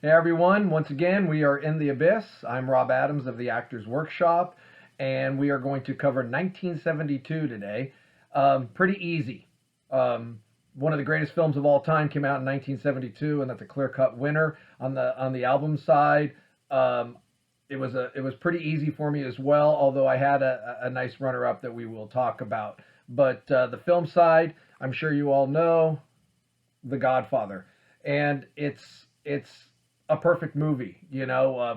Hey everyone, once again, we are in the abyss. I'm Rob Adams of the Actors Workshop, and we are going to cover 1972 today. Pretty easy. One of the greatest films of all time came out in 1972, and that's a clear-cut winner. On the album side, it was pretty easy for me as well, although I had a nice runner-up that we will talk about. But the film side, I'm sure you all know, The Godfather, and it's a perfect movie,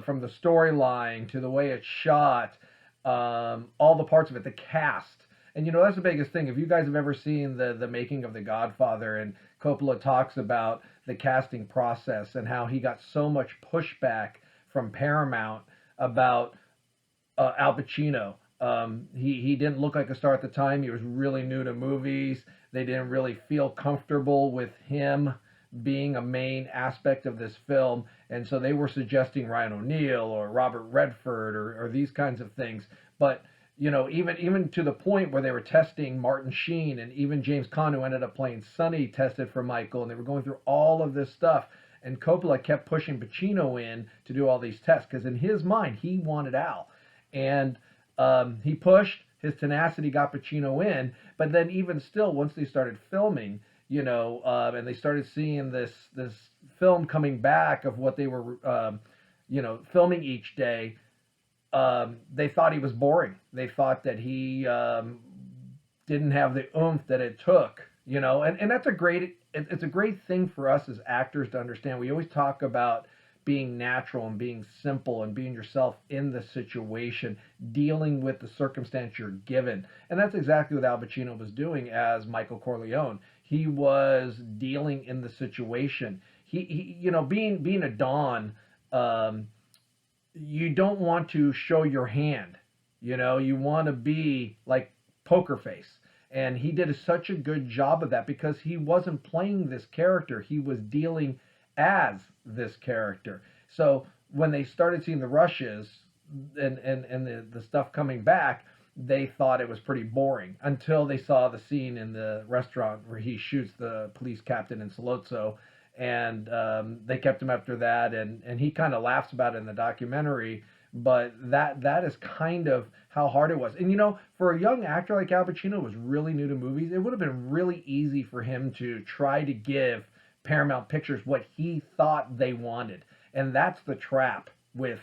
from the storyline to the way it's shot, all the parts of it, the cast. And that's the biggest thing. If you guys have ever seen the making of The Godfather, and Coppola talks about the casting process and how he got so much pushback from Paramount about Al Pacino. He didn't look like a star at the time. He was really new to movies. They didn't really feel comfortable with him being a main aspect of this film, and so they were suggesting Ryan O'Neal or Robert Redford or these kinds of things. But even to the point where they were testing Martin Sheen, and even James Caan, who ended up playing Sonny, tested for Michael, and they were going through all of this stuff. And Coppola kept pushing Pacino in to do all these tests because in his mind he wanted Al, and he pushed. His tenacity got Pacino in, but then even still, once they started filming, and they started seeing this film coming back of what they were, filming each day, they thought he was boring. They thought that he didn't have the oomph that it took, and that's it's a great thing for us as actors to understand. We always talk about being natural and being simple and being yourself in the situation, dealing with the circumstance you're given. And that's exactly what Al Pacino was doing as Michael Corleone. He was dealing in the situation. He being a Don, you don't want to show your hand. You want to be like poker face. And he did such a good job of that because he wasn't playing this character. He was dealing as this character. So when they started seeing the rushes and the stuff coming back, they thought it was pretty boring until they saw the scene in the restaurant where he shoots the police captain in Sollozzo, and they kept him after that, and he kind of laughs about it in the documentary. But that is kind of how hard it was. And for a young actor like Al Pacino, who was really new to movies, it would have been really easy for him to try to give Paramount Pictures what he thought they wanted. And that's the trap with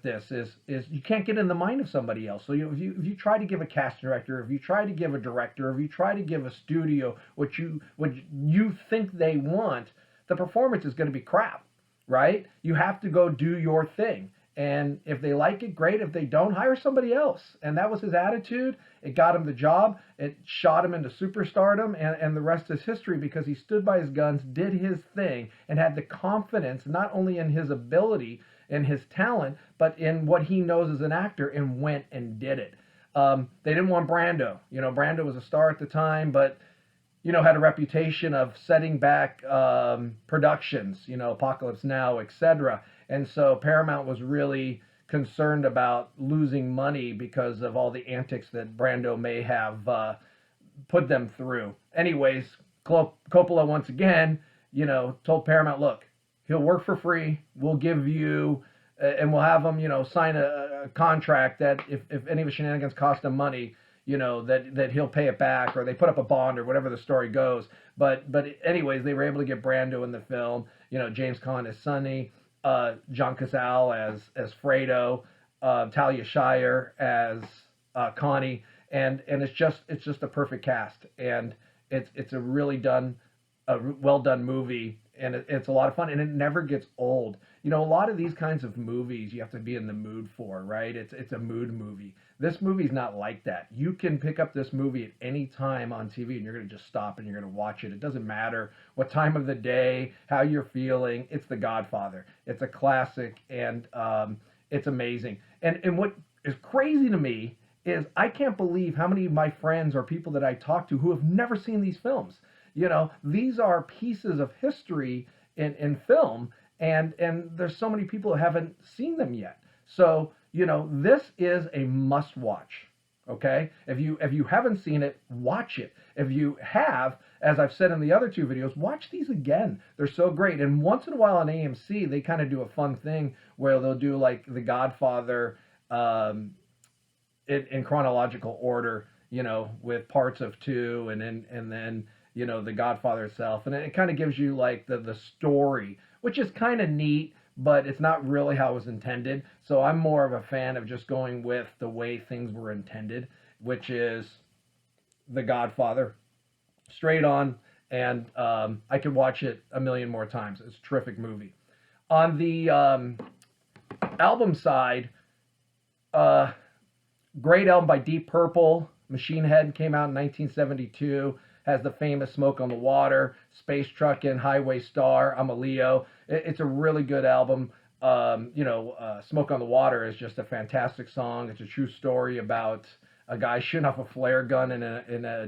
this is you can't get in the mind of somebody else. So if you try to give a casting director, if you try to give a director, if you try to give a studio what you think they want, the performance is going to be crap, right? You have to go do your thing. And if they like it, great. If they don't, hire somebody else. And that was his attitude. It got him the job. It shot him into superstardom, and the rest is history because he stood by his guns, did his thing, and had the confidence not only in his ability and his talent, but in what he knows as an actor, and went and did it. They didn't want Brando. Brando was a star at the time, but had a reputation of setting back productions, Apocalypse Now, etc. And so Paramount was really concerned about losing money because of all the antics that Brando may have put them through. Anyways, Coppola once again, told Paramount, look, he'll work for free. We'll give you, and we'll have him, sign a contract that if any of his shenanigans cost him money, that he'll pay it back, or they put up a bond, or whatever the story goes. But anyways, they were able to get Brando in the film. James Caan as Sonny, John Cazale as Fredo, Talia Shire as Connie, and it's just a perfect cast, and it's a really well done movie, and it's a lot of fun, and it never gets old. A lot of these kinds of movies you have to be in the mood for, right? It's a mood movie. This movie's not like that. You can pick up this movie at any time on TV, and you're going to just stop and you're going to watch it. It doesn't matter what time of the day, how you're feeling. It's The Godfather. It's a classic, and it's amazing. And what is crazy to me is I can't believe how many of my friends or people that I talk to who have never seen these films. These are pieces of history in film, and there's so many people who haven't seen them yet. So, this is a must watch. Okay? If you haven't seen it, watch it. If you have, as I've said in the other two videos, watch these again. They're so great. And once in a while on AMC, they kind of do a fun thing where they'll do like The Godfather in chronological order, with parts of two, and then The Godfather itself, and it kind of gives you like the story, which is kind of neat, but it's not really how it was intended. So I'm more of a fan of just going with the way things were intended, which is The Godfather, straight on, and I could watch it a million more times. It's a terrific movie. On the album side, great album by Deep Purple. Machine Head came out in 1972. Has the famous Smoke on the Water, Space Truckin', Highway Star, I'm a Leo. It's a really good album. Smoke on the Water is just a fantastic song. It's a true story about a guy shooting off a flare gun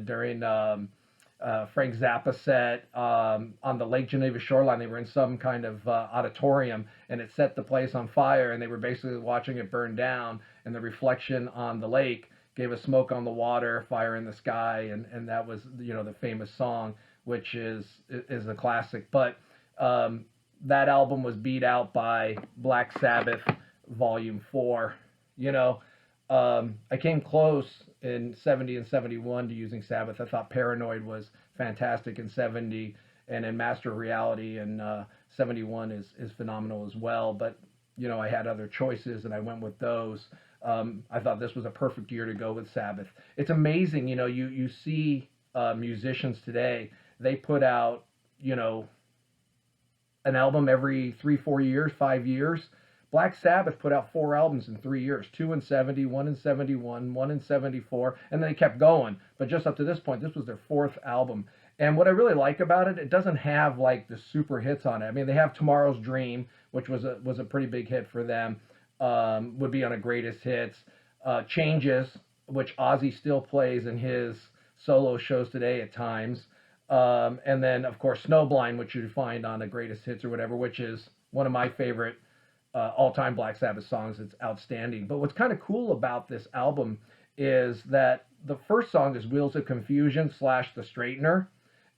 during Frank Zappa set on the Lake Geneva shoreline. They were in some kind of auditorium, and it set the place on fire, and they were basically watching it burn down, and the reflection on the lake gave us Smoke on the Water, Fire in the Sky, and that was the famous song, which is a classic. But that album was beat out by Black Sabbath Volume 4. I came close in 70 and 71 to using Sabbath. I thought Paranoid was fantastic in 70, and in Master of Reality in 71 is phenomenal as well. But I had other choices, and I went with those. I thought this was a perfect year to go with Sabbath. It's amazing, you see musicians today, they put out, an album every 3-4 years, 5 years. Black Sabbath put out 4 albums in 3 years, 2 in 70, 1 in 71, 1 in 74, and then they kept going. But just up to this point, this was their 4th album. And what I really like about it, it doesn't have like the super hits on it. I mean, they have Tomorrow's Dream, which was a pretty big hit for them. Would be on a greatest hits. Changes, which Ozzy still plays in his solo shows today at times. And then, of course, Snowblind, which you find on a greatest hits or whatever, which is one of my favorite all-time Black Sabbath songs. It's outstanding. But what's kind of cool about this album is that the first song is Wheels of Confusion / The Straightener.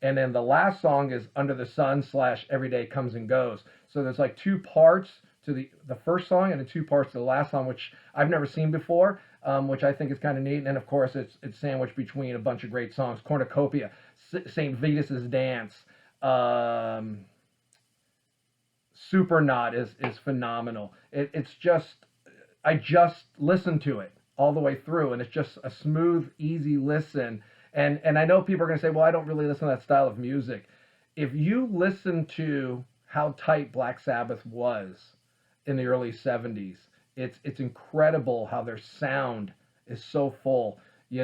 And then the last song is Under the Sun / Every Day Comes and Goes. So there's like 2 parts to the first song and the 2 parts to the last song, which I've never seen before, which I think is kind of neat. And then, of course, it's sandwiched between a bunch of great songs. Cornucopia, St. Vitus's Dance, Supernaut is phenomenal. It's just, I just listened to it all the way through, and it's just a smooth, easy listen. And I know people are going to say, well, I don't really listen to that style of music. If you listen to how tight Black Sabbath was in the early 70s, it's incredible how their sound is so full. They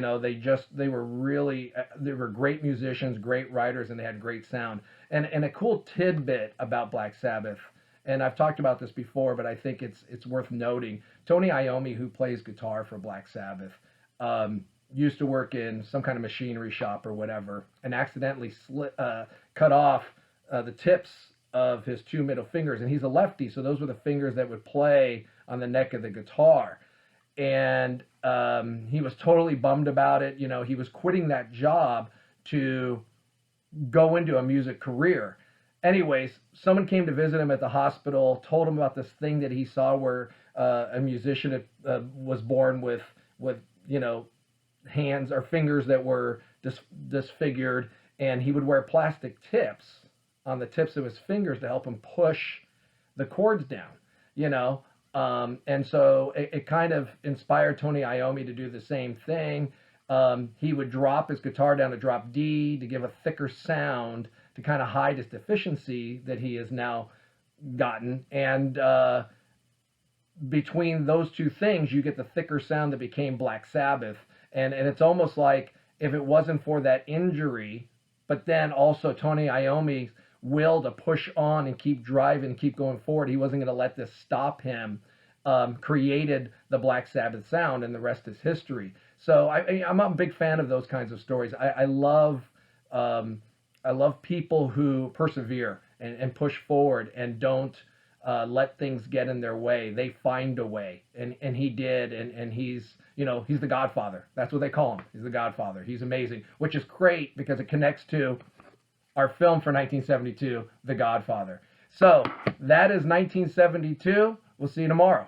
were great musicians, great writers, and they had great sound. And a cool tidbit about Black Sabbath, and I've talked about this before, but I think it's worth noting. Tony Iommi, who plays guitar for Black Sabbath, used to work in some kind of machinery shop or whatever, and accidentally cut off the tips of his 2 middle fingers, and he's a lefty, so those were the fingers that would play on the neck of the guitar. And he was totally bummed about it. He was quitting that job to go into a music career. Anyways, someone came to visit him at the hospital, told him about this thing that he saw where a musician was born with hands or fingers that were disfigured, and he would wear plastic tips on the tips of his fingers to help him push the chords down, and so it kind of inspired Tony Iommi to do the same thing. He would drop his guitar down to drop D to give a thicker sound to kind of hide his deficiency that he has now gotten. And between those 2 things, you get the thicker sound that became Black Sabbath. And it's almost like if it wasn't for that injury, but then also Tony Iommi's will to push on and keep driving, keep going forward, he wasn't going to let this stop him, created the Black Sabbath sound, and the rest is history. So I'm a big fan of those kinds of stories. I love people who persevere and push forward and don't let things get in their way. They find a way, and he did, and he's the Godfather. That's what they call him. He's the Godfather. He's amazing, which is great because it connects to our film for 1972, The Godfather. So that is 1972. We'll see you tomorrow.